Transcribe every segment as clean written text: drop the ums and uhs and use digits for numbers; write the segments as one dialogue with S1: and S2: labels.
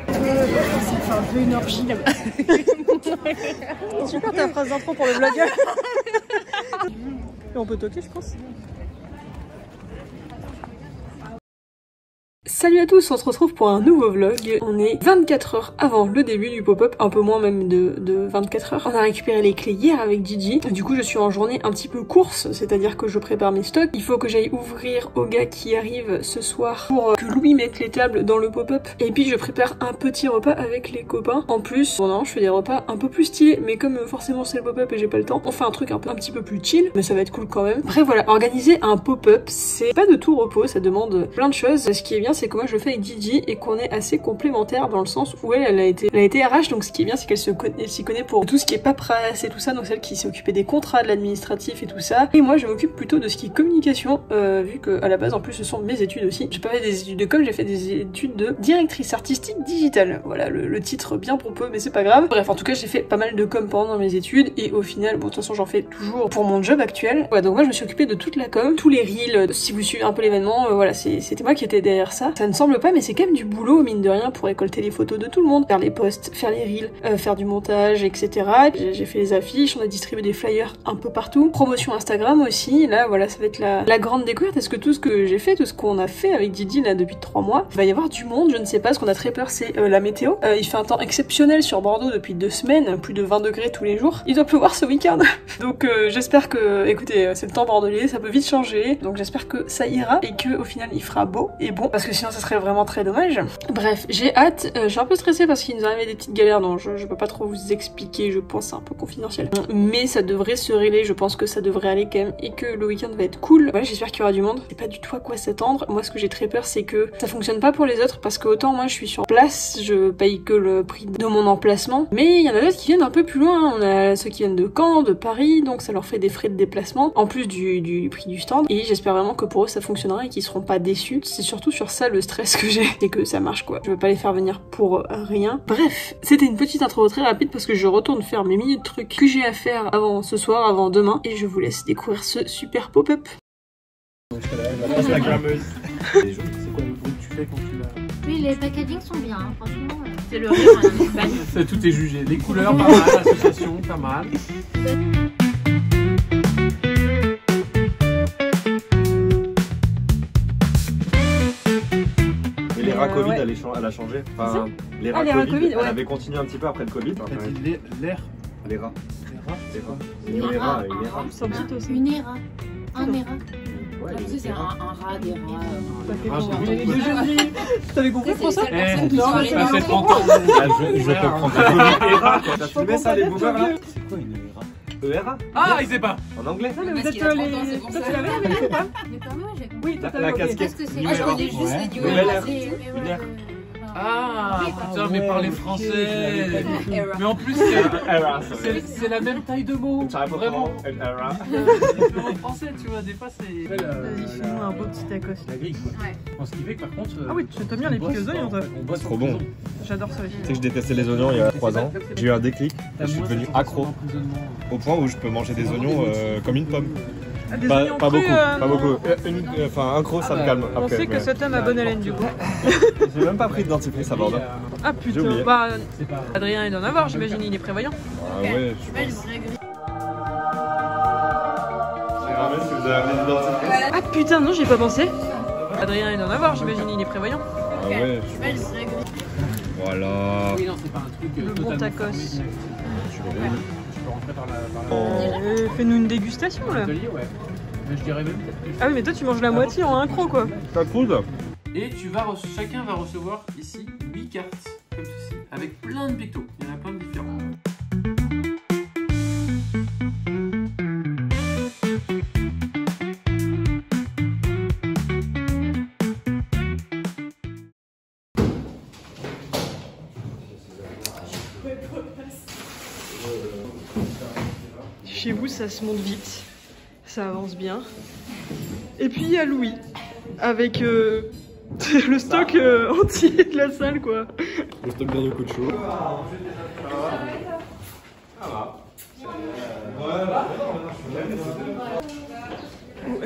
S1: Ça fait un peu une orgie là-bas.
S2: Super ta phrase d'intro pour le vlog. Et on peut toquer je pense. Salut à tous, on se retrouve pour un nouveau vlog. On est 24 heures avant le début du pop-up, un peu moins même de 24 heures. On a récupéré les clés hier avec Gigi. Du coup je suis en journée un petit peu course, c'est-à-dire que je prépare mes stocks. Il faut que j'aille ouvrir au gars qui arrive ce soir pour que Louis mette les tables dans le pop-up. Et puis je prépare un petit repas avec les copains. En plus, bon non, je fais des repas un peu plus stylés, mais comme forcément c'est le pop-up et j'ai pas le temps, on fait un truc un petit peu plus chill, mais ça va être cool quand même. Bref voilà, organiser un pop-up, c'est pas de tout repos, ça demande plein de choses. Ce qui est bien, c'est que moi je le fais avec Gigi et qu'on est assez complémentaires dans le sens où elle a été RH, donc ce qui est bien c'est qu'elle s'y connaît pour tout ce qui est paperasse et tout ça, donc celle qui s'est occupée des contrats, de l'administratif et tout ça. Et moi je m'occupe plutôt de ce qui est communication, vu que à la base en plus ce sont mes études aussi. J'ai pas fait des études de com, j'ai fait des études de directrice artistique digitale. Voilà le titre bien pompeux mais c'est pas grave. Bref, en tout cas j'ai fait pas mal de com pendant mes études et au final, bon de toute façon j'en fais toujours pour mon job actuel. Voilà, donc moi je me suis occupée de toute la com, tous les reels, si vous suivez un peu l'événement, voilà, c'était moi qui étais derrière ça. Ça ne semble pas mais c'est quand même du boulot mine de rien pour récolter les photos de tout le monde, faire les posts, faire les reels, faire du montage, etc. J'ai fait les affiches, on a distribué des flyers un peu partout, promotion Instagram aussi. Là voilà, ça va être la grande découverte. Est-ce que tout ce que j'ai fait, tout ce qu'on a fait avec Didi là depuis 3 mois, il va y avoir du monde, je ne sais pas. Ce qu'on a très peur c'est la météo. Il fait un temps exceptionnel sur Bordeaux depuis 2 semaines, plus de 20 degrés tous les jours. Il doit pleuvoir ce week-end. Donc j'espère que, écoutez, c'est le temps bordelais, ça peut vite changer, donc j'espère que ça ira et que au final il fera beau et bon, parce que sinon ça serait vraiment très dommage. Bref, j'ai hâte. Je suis un peu stressée parce qu'il nous arrivait des petites galères dont je peux pas trop vous expliquer, je pense c'est un peu confidentiel. Mais ça devrait se régler, je pense que ça devrait aller quand même et que le week-end va être cool. Voilà, j'espère qu'il y aura du monde. Je sais pas du tout à quoi s'attendre. Moi ce que j'ai très peur c'est que ça fonctionne pas pour les autres parce que autant moi je suis sur place, je paye que le prix de mon emplacement. Mais il y en a d'autres qui viennent un peu plus loin. On a ceux qui viennent de Caen, de Paris, donc ça leur fait des frais de déplacement en plus du prix du stand. Et j'espère vraiment que pour eux ça fonctionnera et qu'ils seront pas déçus. C'est surtout sur ça le stress que j'ai, c'est que ça marche quoi. Je veux pas les faire venir pour rien. Bref, c'était une petite intro très rapide parce que je retourne faire mes minutes trucs que j'ai à faire avant ce soir, avant demain, et je vous laisse découvrir ce super pop-up.
S3: Instagrammeuse. C'est quoi le bruit que tu fais quand tu l'as?
S4: Oui, les packagings sont bien, hein, franchement. C'est le rire en Espagne.
S3: Tout est jugé. Les couleurs, pas mal. L'association, pas mal.
S5: Les rats Covid, elle a changé. Enfin, les rats Covid, elle avait continué un petit peu après le Covid.
S3: L'air.
S5: Les rats.
S4: Une ERA. Une ERA. Un ERA.
S5: Ouais,
S4: c'est un rat, des rats.
S2: T'avais compris François?
S3: Je comprends
S5: pas. T'as filmé ça, les boomers là?
S3: C'est quoi une ERA?
S5: ERA?
S3: Ah, il sait pas.
S5: En anglais?
S2: Non, mais vous êtes les... Toi tu l'avais avec ou pas? Oui, toi
S5: La casquette.
S4: Parce que c'est... je connais juste les duos.
S3: Ah, putain, mais parlez français. Mais en plus, c'est la même taille de mots. Vraiment. En français, tu vois, des fois, c'est...
S2: Vas-y, fais-nous un beau petit tacos.
S3: La grille, quoi. En ce qui fait que par contre...
S2: Ah oui, tu t'aimes bien les piqueux oignons, toi?
S5: C'est trop bon.
S2: J'adore ça aussi.
S5: Tu sais que je détestais les oignons il y a 3 ans. J'ai eu un déclic et je suis devenu accro. Au point où je peux manger des oignons comme une pomme. Pas beaucoup. Enfin, un croc, ça me calme.
S2: On sait que cet homme a bonne haleine du coup.
S5: J'ai même pas pris de dentifrice à Bordeaux.
S2: Ah putain, bah Adrien il doit en avoir, j'imagine, il est prévoyant.
S5: Ah ouais, je pense. Si vous avez amené du dentifrice.
S2: Ah putain, non, j'y ai pas pensé. Adrien il doit en avoir, j'imagine, il est prévoyant.
S5: Ah ouais, je pense. Voilà.
S3: Oui, non, c'est pas un truc
S2: le bon tacos.
S3: Je peux rentrer par la...
S2: Fais-nous une dégustation là.
S3: Ouais. Mais je dirais même peut-être.
S2: Ah oui, mais toi tu manges la moitié en un croc quoi.
S5: Ça coule.
S3: Et chacun va recevoir ici 8 cartes, comme ceci, avec plein de pictos. Il y en a plein de différents.
S2: Chez vous ça se monte vite, ça avance bien. Et puis il y a Louis, avec le stock entier de la salle quoi.
S5: Le stock d'un coup de chaud.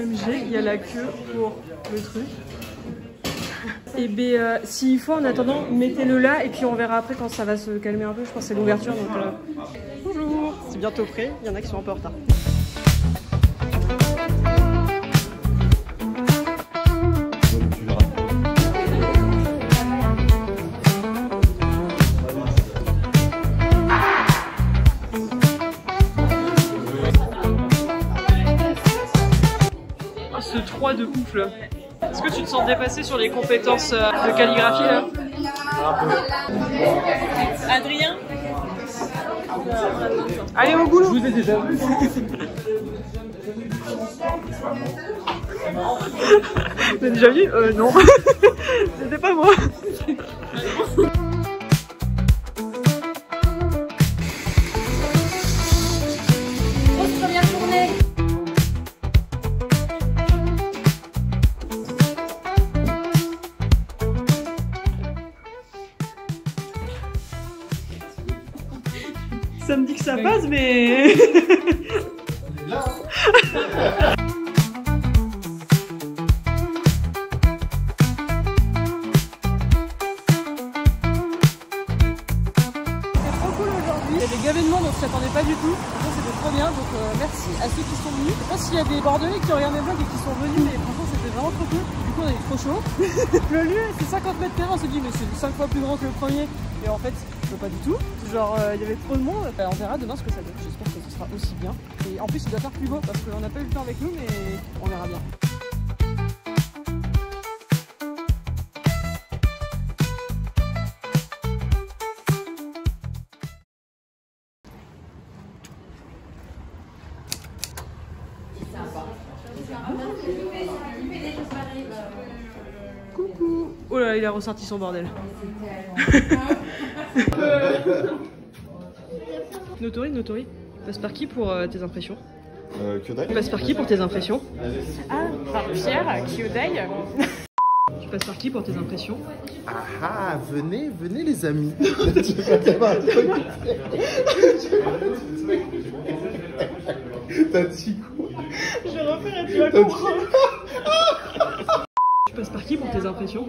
S2: OMG, il y a la queue pour le truc. Et ben, s'il faut, en attendant, mettez-le là et puis on verra après quand ça va se calmer un peu. Je pense que c'est l'ouverture. Donc, bonjour, c'est bientôt prêt. Il y en a qui sont un peu en retard. Ce 3 de ouf là. Est-ce que tu te sens dépassé sur les compétences de calligraphie là? Adrien? Allez au boulot. Je vous ai déjà vu. Vous avez déjà vu? Non. C'était pas moi.
S4: Première journée.
S2: Ça me dit que ça passe, mais... Il y avait gavé de monde, on s'y attendait pas du tout. Franchement, c'était trop bien, donc merci à ceux qui sont venus. Je sais pas s'il y a des Bordelais qui regardent mes vlogs et qui sont venus, mais franchement, c'était vraiment trop cool. Du coup, on a eu trop chaud. Le lieu, c'est 50 mètres terrain, on s'est dit, mais c'est 5 fois plus grand que le premier. Et en fait, pas du tout. Genre, il y avait trop de monde. On verra demain ce que ça donne. J'espère que ce sera aussi bien. Et en plus, il doit faire plus beau parce qu'on n'a pas eu le temps avec nous, mais on verra bien. Coucou. Oh là, il a ressorti son bordel. Notori, passe par qui pour tes impressions?
S5: Kyodai.
S2: Tu passes par qui pour tes impressions?
S1: Ah, par Pierre, Kyodai.
S2: Tu passes par qui pour tes impressions?
S6: Ah, venez les amis. T'as dit quoi?
S2: Je vais refaire et tu vas comprendre. Tu passes par qui pour tes impressions?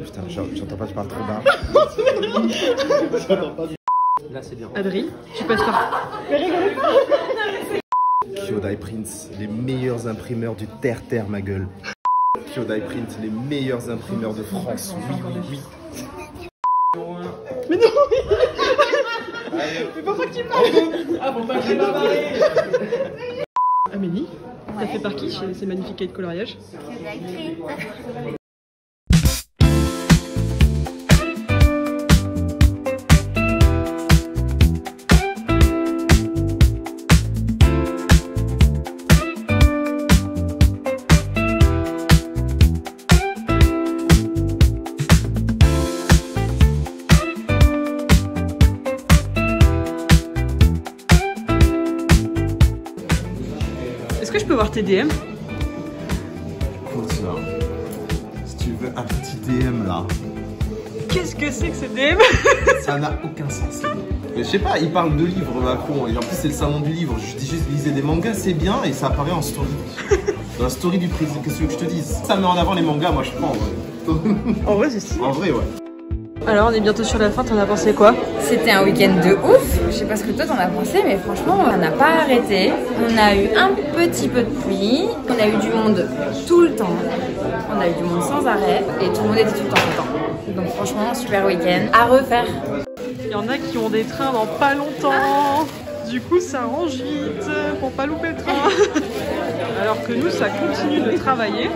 S6: Putain, j'entends pas, tu parles trop bas. J'entends pas. Là, c'est bien.
S2: Adri, tu passes par... Mais rigolez pas.
S6: Kyodai Print, les meilleurs imprimeurs du terre-terre, ma gueule. Kyodai Print, les meilleurs imprimeurs de France. Oui.
S2: Mais non. Mais pourquoi tu parles? Ah, bon, pas que je vais parler. Amélie, t'as fait par qui chez ces magnifiques cahiers de coloriage? Est-ce que je peux voir tes DM?
S6: Écoute, si tu veux un petit DM là.
S2: Qu'est-ce que c'est que ce DM?
S6: Ça n'a aucun sens. Mais je sais pas, il parle de livres, Macron, et en plus c'est le salon du livre. Je dis juste lisez des mangas, c'est bien, et ça apparaît en story. Dans la story du président, qu'est-ce que je te dise? Ça met en avant les mangas, moi je prends.
S2: En vrai, c'est stylé.
S6: En vrai, ouais.
S2: Alors, on est bientôt sur la fin, t'en as pensé quoi?
S7: C'était un week-end de ouf. Je sais pas ce que toi t'en as pensé, mais franchement, on n'a pas arrêté. On a eu un petit peu de pluie. On a eu du monde tout le temps. On a eu du monde sans arrêt. Et tout le monde était tout le temps content. Donc franchement, super week-end. À refaire.
S2: Il y en a qui ont des trains dans pas longtemps. Du coup, ça range vite pour pas louper le train. Alors que nous, ça continue de travailler.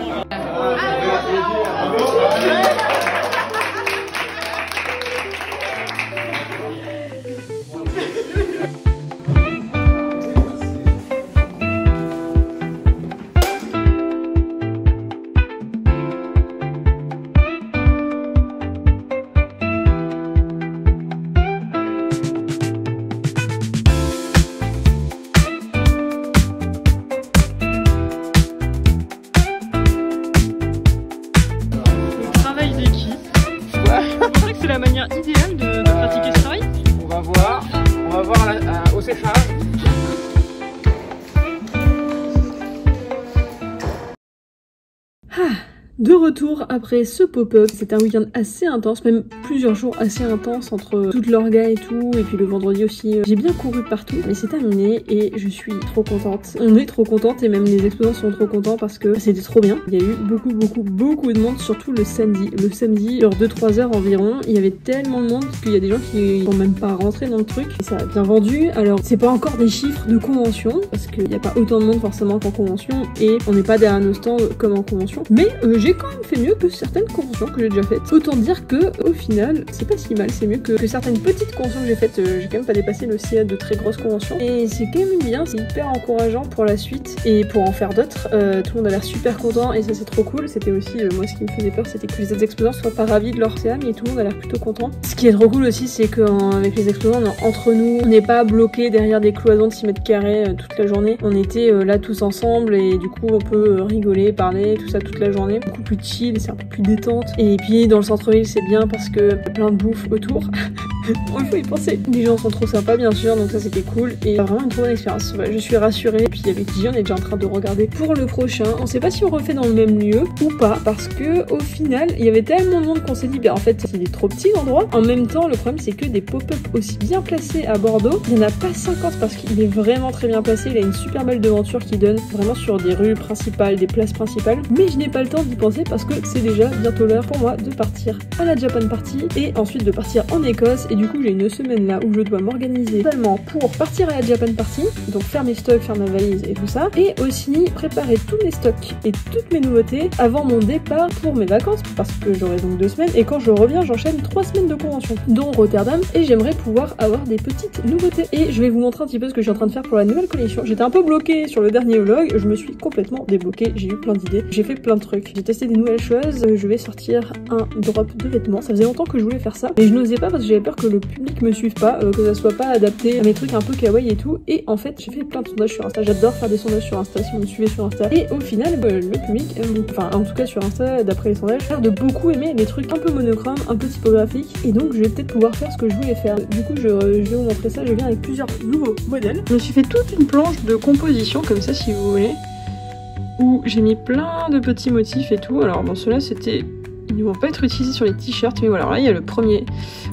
S2: De retour après ce pop-up, c'était un week-end assez intense, même plusieurs jours assez intenses entre toute l'orga et tout, et puis le vendredi aussi. J'ai bien couru partout, mais c'est terminé et je suis trop contente. On est trop contente et même les exposants sont trop contents parce que c'était trop bien. Il y a eu beaucoup de monde, surtout le samedi. Le samedi, sur 2-3 heures environ, il y avait tellement de monde qu'il y a des gens qui sont même pas rentrés dans le truc. Et ça a bien vendu. Alors, c'est pas encore des chiffres de convention, parce qu'il n'y a pas autant de monde forcément qu'en convention, et on n'est pas derrière nos stands comme en convention. Mais j'ai quand même fait mieux que certaines conventions que j'ai déjà faites. Autant dire que au final, c'est pas si mal, c'est mieux que certaines petites conventions que j'ai faites. J'ai quand même pas dépassé le CA de très grosses conventions. Et c'est quand même bien, c'est hyper encourageant pour la suite et pour en faire d'autres. Tout le monde a l'air super content et ça c'est trop cool. C'était aussi, moi ce qui me faisait peur, c'était que les autres exposants soient pas ravis de leur CA, mais tout le monde a l'air plutôt content. Ce qui est trop cool aussi, c'est qu'avec les exposants, entre nous, on n'est pas bloqué derrière des cloisons de 6 mètres carrés toute la journée. On était là tous ensemble et du coup on peut rigoler, parler, tout ça toute la journée. Beaucoup plus chill, c'est un peu plus détente. Et puis dans le centre-ville c'est bien parce que y a plein de bouffe autour. Il faut y penser. Les gens sont trop sympas bien sûr, donc ça c'était cool et vraiment une trop bonne expérience. Ouais, je suis rassurée. Et puis avec Gigi on est déjà en train de regarder pour le prochain. On sait pas si on refait dans le même lieu ou pas parce que au final il y avait tellement de monde qu'on s'est dit bah en fait il est trop petit l'endroit. En même temps le problème c'est que des pop-up aussi bien placés à Bordeaux, il n'y en a pas 50 parce qu'il est vraiment très bien placé. Il a une super belle devanture qui donne vraiment sur des rues principales, des places principales. Mais je n'ai pas le temps d'y penser parce que c'est déjà bientôt l'heure pour moi de partir à la Japan Party et ensuite de partir en Écosse. Et du coup j'ai une semaine là où je dois m'organiser totalement pour partir à la Japan Party, donc faire mes stocks, faire ma valise et tout ça, et aussi préparer tous mes stocks et toutes mes nouveautés avant mon départ pour mes vacances parce que j'aurai donc 2 semaines et quand je reviens j'enchaîne 3 semaines de convention dont Rotterdam et j'aimerais pouvoir avoir des petites nouveautés et je vais vous montrer un petit peu ce que je suis en train de faire pour la nouvelle collection. J'étais un peu bloquée sur le dernier vlog, je me suis complètement débloquée, j'ai eu plein d'idées, j'ai fait plein de trucs, j'ai testé des nouvelles choses, je vais sortir un drop de vêtements, ça faisait longtemps que je voulais faire ça mais je n'osais pas parce que j'avais peur que le public me suive pas, que ça soit pas adapté à mes trucs un peu kawaii et tout, et en fait j'ai fait plein de sondages sur Insta, j'adore faire des sondages sur Insta si vous me suivez sur Insta, et au final le public aime beaucoup, enfin en tout cas sur Insta d'après les sondages, a l'air de beaucoup aimer les trucs un peu monochromes, un peu typographiques, et donc je vais peut-être pouvoir faire ce que je voulais faire. Du coup je vais vous montrer ça, je viens avec plusieurs nouveaux modèles. Je me suis fait toute une planche de composition comme ça si vous voulez, où j'ai mis plein de petits motifs et tout. Alors bon ceux-là c'était... Ils ne vont pas être utilisés sur les t-shirts, mais voilà, alors là il y a le premier,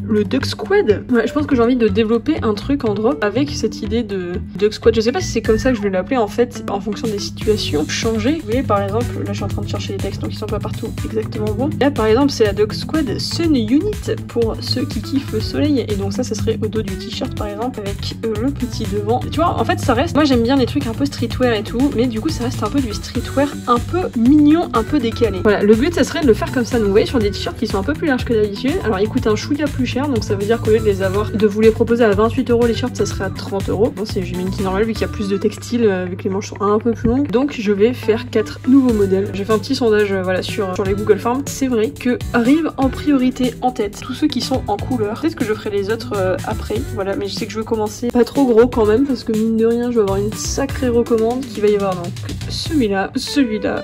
S2: le Duck Squad. Ouais, je pense que j'ai envie de développer un truc en drop avec cette idée de Duck Squad. Je sais pas si c'est comme ça que je vais l'appeler en fait, en fonction des situations, changer. Vous voyez par exemple, là je suis en train de chercher les textes donc ils sont pas partout exactement bons. Là par exemple c'est la Duck Squad Sun Unit pour ceux qui kiffent le soleil, et donc ça serait au dos du t-shirt par exemple avec le petit devant. Tu vois, en fait ça reste, moi j'aime bien les trucs un peu streetwear et tout, mais du coup ça reste un peu du streetwear un peu mignon, un peu décalé. Voilà, le but ça serait de le faire comme ça. Vous voyez sur des t-shirts qui sont un peu plus larges que d'habitude. Alors ils coûtent un chouïa plus cher, donc ça veut dire qu'au lieu de vous les proposer à 28 € les shirts, ça serait à 30 €. Bon c'est j'ai mis une qui normale vu qu'il y a plus de textile, vu que les manches sont un peu plus longues. Donc je vais faire 4 nouveaux modèles. J'ai fait un petit sondage voilà sur les Google Forms. C'est vrai que arrivent en priorité en tête tous ceux qui sont en couleur. Peut-être que je ferai les autres après, voilà, mais je sais que je veux commencer pas trop gros quand même parce que mine de rien je vais avoir une sacrée recommande qui va y avoir donc celui-là,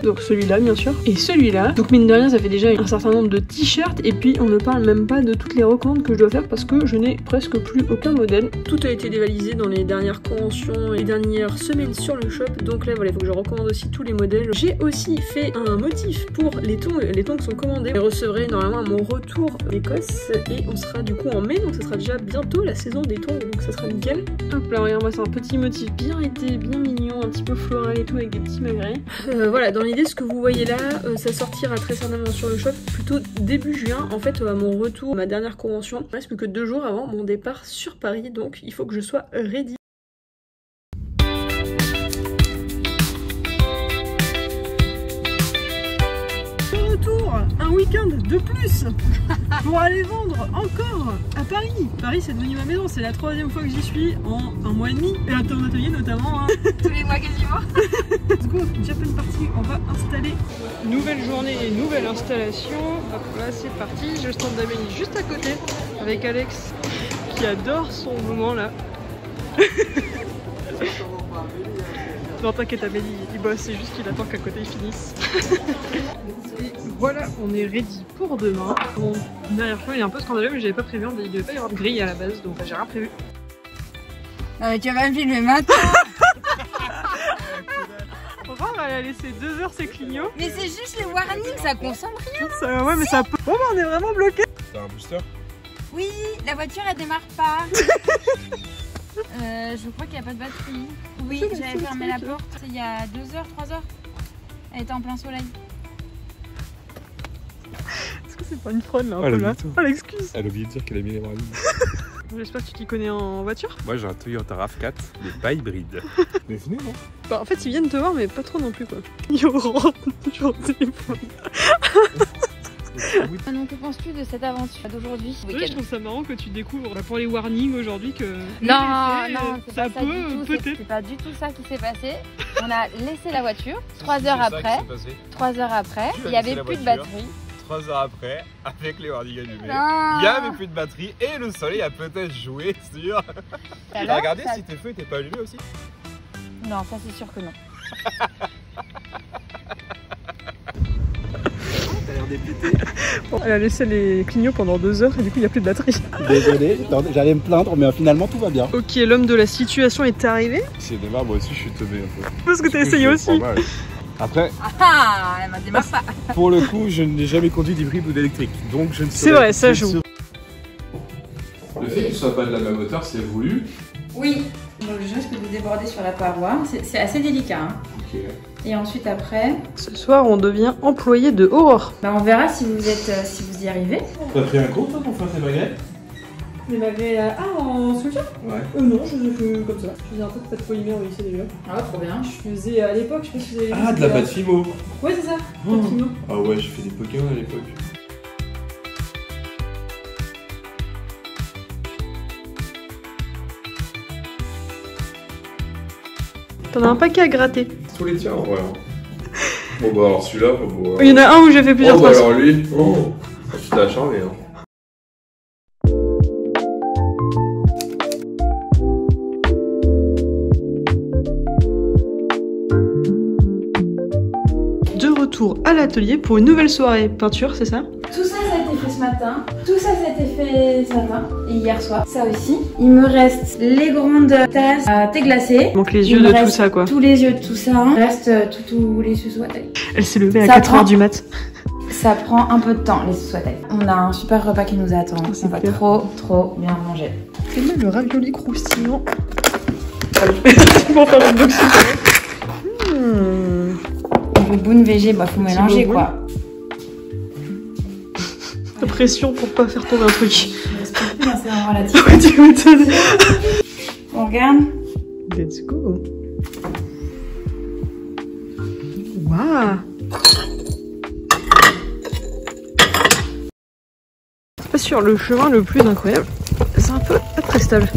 S2: donc celui-là bien sûr, et celui-là. Donc mine de rien ça fait déjà un certain nombre de t-shirts et puis on ne parle même pas de toutes les recommandes que je dois faire parce que je n'ai presque plus aucun modèle. Tout a été dévalisé dans les dernières conventions et dernières semaines sur le shop, donc là voilà, il faut que je recommande aussi tous les modèles. J'ai aussi fait un motif pour les tongs sont commandés. Je les recevrai normalement à mon retour d'Écosse et on sera du coup en mai, donc ça sera déjà bientôt la saison des tongs, donc ça sera nickel. Hop là, regarde moi c'est un petit motif bien été, bien mignon, un petit peu floral et tout avec des petits magrets. Voilà, dans l'idée ce que vous voyez là, ça sortira très certainement sur le shop plutôt début juin. En fait à mon retour, ma dernière convention, il ne reste plus que 2 jours avant mon départ sur Paris, donc il faut que je sois ready. De retour, un week-end de plus pour aller vendre encore à Paris. Paris c'est devenu ma maison, c'est la 3e fois que j'y suis en 1 mois et demi, et à ton atelier notamment hein.
S7: Tous les mois quasiment.
S2: Let's go, Japan Party, on va installer. Nouvelle journée et nouvelle installation. Hop là c'est parti, j'ai le stand d'Amélie juste à côté avec Alex qui adore son moment là. Non t'inquiète Amélie, il bosse, c'est juste qu'il attend qu'à côté ils finissent. Et voilà, on est ready pour demain. Mon arrière-plan il est un peu scandaleux mais j'avais pas prévu, il devait pas y avoir de grille à la base donc j'ai rien prévu.
S7: Non mais tu vas pas me filmer maintenant.
S2: Enfin, elle a laissé 2 heures ses clignots.
S7: Mais c'est juste le warning, ça consomme rien.
S2: Ça, ouais, mais ça peut. Bon, bah, on est vraiment bloqué.
S5: T'as un booster?
S7: Oui, la voiture elle démarre pas. Je crois qu'il n'y a pas de batterie. Oui, j'avais fermé la porte il y a 2 heures, 3 heures. Elle était en plein soleil.
S2: Est-ce que c'est pas une fraude là un peu là? Oh l'excuse.
S5: Elle a oublié de dire qu'elle a mis les warnings.
S2: J'espère que tu t'y connais en voiture.
S5: Moi j'ai un Toyota RAV4, mais pas hybride. Mais venez non?
S2: Bah en fait ils viennent te voir mais pas trop non plus quoi. Yo rentre toujours au téléphone.
S7: Non, que penses-tu de cette aventure d'aujourd'hui?
S2: Oui, je trouve ça marrant que tu découvres pour les warnings aujourd'hui que...
S7: Non,
S2: ça peut peut-être...
S7: C'est pas du tout ça qui s'est passé. On a laissé la voiture, 3 heures après, 3 heures après, il n'y avait plus de batterie.
S5: 3 heures après, avec les warnings allumés, il n'y avait plus de batterie et le soleil a peut-être joué sur... T'as regardé si tes feux n'étaient pas allumés aussi?
S7: Non, ça c'est sûr que non.
S2: Bon, elle a laissé les clignots pendant 2 heures et du coup il n'y a plus de batterie.
S8: Désolé, j'allais me plaindre mais finalement tout va bien.
S2: Ok, l'homme de la situation est arrivé.
S5: C'est démarre, moi aussi je suis tombé un peu.
S2: Parce que t'as essayé aussi.
S5: Après,
S7: elle m'a démarre pas.
S5: pour le coup, je n'ai jamais conduit d'hybride ou d'électrique, donc je ne sais pas.
S2: C'est vrai, ça joue.
S5: Le fait que tu sois pas de la même hauteur, c'est voulu.
S7: Oui, donc je risque de déborder sur la paroi. C'est assez délicat. Hein.
S5: Ok.
S7: Et ensuite après...
S2: Ce soir on devient employé de Aurore.
S7: Bah on verra si vous êtes, si vous y arrivez.
S5: T'as pris un cours toi pour faire tes baguettes?
S2: Des baguettes non, je fais comme ça. Je faisais un peu de pâte polymère au lycée déjà.
S7: Ah trop bien.
S2: Je faisais à l'époque, je sais pas si vous avez vu.
S5: Ah, de la pâte Fimo.
S2: Ouais c'est ça, pâte Fimo.
S5: Ah ouais, j'ai fait des Pokémon à l'époque.
S2: T'en as un paquet à gratter.
S5: Tous les tiens en vrai. Bon bah alors celui-là, bon,
S2: Il y en a un où j'ai fait plusieurs
S5: bah
S2: traces.
S5: alors lui, tu t'as charmé hein.
S2: De retour à l'atelier pour une nouvelle soirée peinture, c'est ça?
S7: Tout ça, ça a été fait ce matin. Tout ça, ça a été fait ce matin. Et hier soir. Ça aussi. Il me reste les grandes tasses à thé glacé.
S2: Il manque les yeux de tout ça quoi.
S7: Tous les yeux de tout ça. Il reste tous les sous à taille.
S2: Elle s'est levée à 4h du mat.
S7: Ça prend un peu de temps, les sous à taille. On a un super repas qui nous attend. On va trop bien manger.
S2: Fais-moi le ravioli croustillant. Pour faire le boxing.
S7: Le boune végé, bah faut mélanger quoi.
S2: La pression pour pas faire tomber un truc.
S7: Je respire plus dans ces endroits-là.
S2: Ouais, tu m'étonnes.
S7: On regarde.
S2: Let's go. Waouh. C'est pas sûr, le chemin le plus incroyable. C'est un peu pas très stable.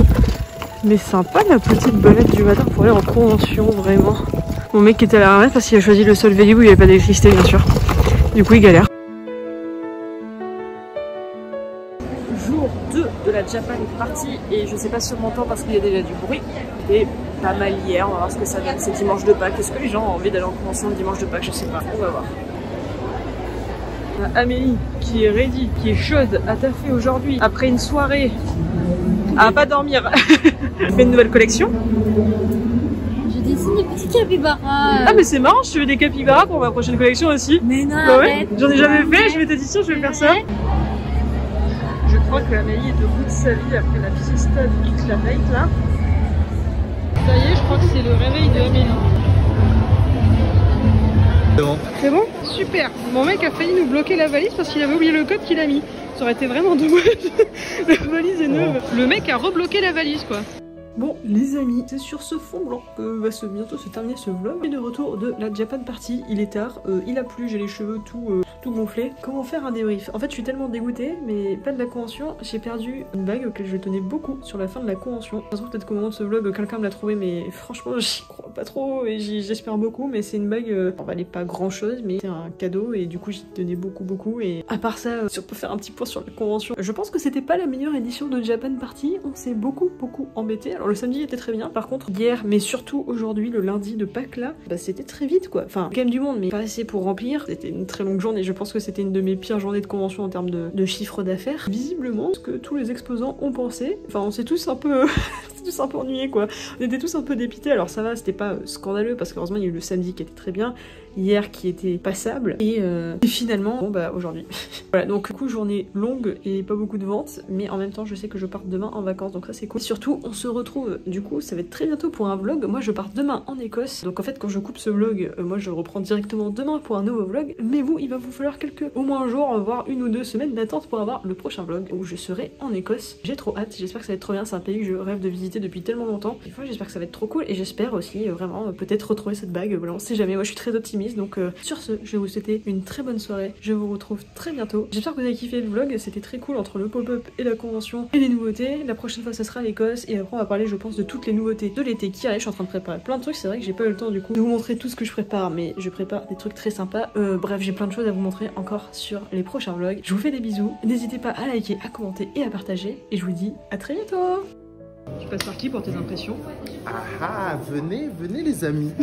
S2: Mais sympa la petite balade du matin pour aller en convention, vraiment. Mon mec était à la ramasse parce qu'il a choisi le seul vélo où il n'y avait pas d'électricité, bien sûr. Du coup, il galère. Jour 2 de la Japan Party et je sais pas si on m'entend parce qu'il y a déjà du bruit. Et pas mal hier, on va voir ce que ça donne. C'est dimanche de Pâques. Est-ce que les gens ont envie d'aller en convention le dimanche de Pâques? Je sais pas. On va voir. On a Amélie qui est ready, qui est chaude à taffer aujourd'hui après une soirée à pas dormir. Je fais une nouvelle collection.
S4: Je dessine des petits capybaras.
S2: Ah mais c'est marrant, je fais des capybaras pour ma prochaine collection aussi.
S4: Mais non,
S2: bah ouais,
S4: arrête.
S2: j'en ai jamais fait, je m'étais dit tiens je vais faire ça. Je crois que Amélie est au bout de sa vie après la fiesta de toute la fête là. Ça y est, je crois que c'est le réveil de Amélie. C'est bon? Super. Mon mec a failli nous bloquer la valise parce qu'il avait oublié le code qu'il a mis. Ça aurait été vraiment dommage. La valise est neuve. Le mec a rebloqué la valise quoi. Bon les amis, c'est sur ce fond blanc que va bientôt se terminer ce vlog. Et de retour de la Japan Party, il est tard, il a plu, j'ai les cheveux tout gonflés. Comment faire un débrief? En fait je suis tellement dégoûtée, mais pas de la convention, j'ai perdu une bague auquel je tenais beaucoup sur la fin de la convention. Je pense peut-être qu'au moment de ce vlog quelqu'un me l'a trouvé, mais franchement j'y crois pas trop et j'espère beaucoup. Mais c'est une bague, elle valait pas grand chose, mais c'est un cadeau et du coup j'y tenais beaucoup. Et à part ça, si on peut faire un petit point sur la convention, je pense que c'était pas la meilleure édition de Japan Party, on s'est beaucoup embêté. Alors le samedi était très bien, par contre hier, mais surtout aujourd'hui, le lundi de Pâques là, bah c'était très vite quoi. Enfin, quand même du monde, mais pas assez pour remplir. C'était une très longue journée, je pense que c'était une de mes pires journées de convention en termes de chiffre d'affaires. Visiblement, ce que tous les exposants ont pensé, enfin on s'est tous un peu tous un peu ennuyés quoi. On était tous un peu dépités, alors ça va, c'était pas scandaleux parce qu'heureusement il y a eu le samedi qui était très bien, hier qui était passable et finalement bon bah aujourd'hui. Voilà, donc du coup journée longue et pas beaucoup de ventes, mais en même temps je sais que je pars demain en vacances donc ça c'est cool. Et surtout on se retrouve du coup ça va être très bientôt pour un vlog. Moi je pars demain en Écosse, donc en fait quand je coupe ce vlog moi je reprends directement demain pour un nouveau vlog, mais vous il va vous falloir au moins un jour, voire 1 ou 2 semaines d'attente pour avoir le prochain vlog où je serai en Écosse. J'ai trop hâte, j'espère que ça va être trop bien, c'est un pays que je rêve de visiter depuis tellement longtemps. Des fois j'espère que ça va être trop cool et j'espère aussi vraiment peut-être retrouver cette bague, voilà on sait jamais, moi je suis très optimiste donc sur ce je vais vous souhaiter une très bonne soirée, je vous retrouve très bientôt. J'espère que vous avez kiffé le vlog, c'était très cool entre le pop-up et la convention et les nouveautés. La prochaine fois ça sera l'Écosse et après on va parler je pense de toutes les nouveautés de l'été qui arrivent. Je suis en train de préparer plein de trucs, c'est vrai que j'ai pas eu le temps du coup de vous montrer tout ce que je prépare, mais je prépare des trucs très sympas. Bref j'ai plein de choses à vous montrer encore sur les prochains vlogs. Je vous fais des bisous, n'hésitez pas à liker, à commenter et à partager et je vous dis à très bientôt. Tu passes par qui pour tes impressions?
S6: Ah ah, venez les amis.